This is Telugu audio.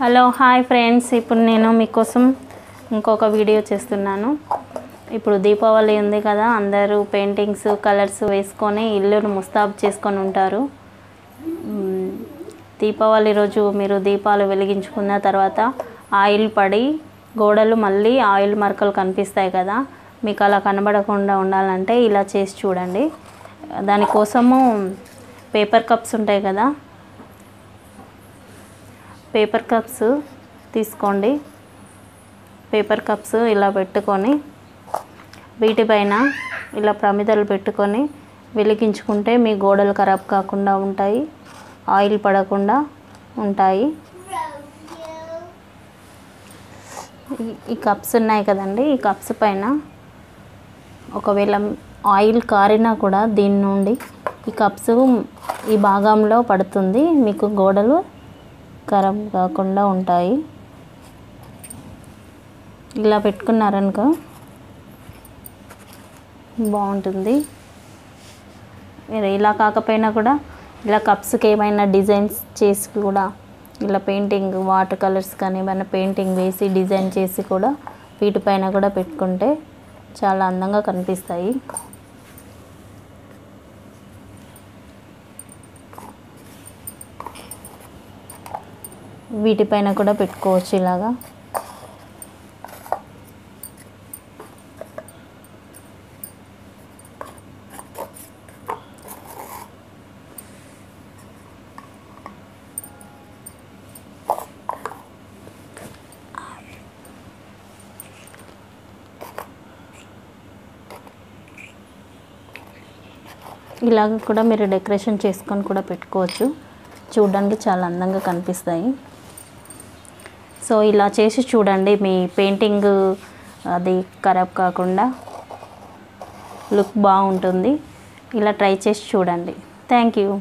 హలో హాయ్ ఫ్రెండ్స్, ఇప్పుడు నేను మీకోసం ఇంకొక వీడియో చేస్తున్నాను. ఇప్పుడు దీపావళి ఉంది కదా, అందరూ పెయింటింగ్స్ కలర్స్ వేసుకొని ఇల్లును ముస్తాబు చేసుకొని ఉంటారు. దీపావళి రోజు మీరు దీపాలు వెలిగించుకున్న తర్వాత ఆయిల్ పడి గోడలు మళ్ళీ ఆయిల్ మరకలు కనిపిస్తాయి కదా, మీకు అలా కనబడకుండా ఉండాలంటే ఇలా చేసి చూడండి. దానికోసము పేపర్ కప్స్ ఉంటాయి కదా, పేపర్ కప్స్ తీసుకోండి. పేపర్ కప్స్ ఇలా పెట్టుకొని వీటిపైన ఇలా ప్రమిదలు పెట్టుకొని వెలిగించుకుంటే మీ గోడలు ఖరాబ్ కాకుండా ఉంటాయి, ఆయిల్ పడకుండా ఉంటాయి. ఈ కప్స్ ఉన్నాయి కదండి, ఈ కప్స్ పైన ఒకవేళ ఆయిల్ కారినా కూడా దీని నుండి ఈ కప్స్ ఈ భాగంలో పడుతుంది, మీకు గోడలు ఖరాబ్ కాకుండా ఉంటాయి. ఇలా పెట్టుకున్నారనుకో బాగుంటుంది. మీరు ఇలా కాకపోయినా కూడా ఇలా కప్స్కి ఏమైనా డిజైన్స్ చేసి కూడా ఇలా పెయింటింగ్ వాటర్ కలర్స్ కానీ ఏమైనా పెయింటింగ్ వేసి డిజైన్ చేసి కూడా వీటిపైన కూడా పెట్టుకుంటే చాలా అందంగా కనిపిస్తాయి. వీటిపైన కూడా పెట్టుకోవచ్చు ఇలాగా. ఇలాగ కూడా మీరు డెకరేషన్ చేసుకొని కూడా పెట్టుకోవచ్చు, చూడడానికి చాలా అందంగా కనిపిస్తాయి. సో ఇలా చేసి చూడండి, మీ పెయింటింగ్ అది ఖరాబ్ కాకుండా లుక్ బాగుంటుంది. ఇలా ట్రై చేసి చూడండి. Thank you.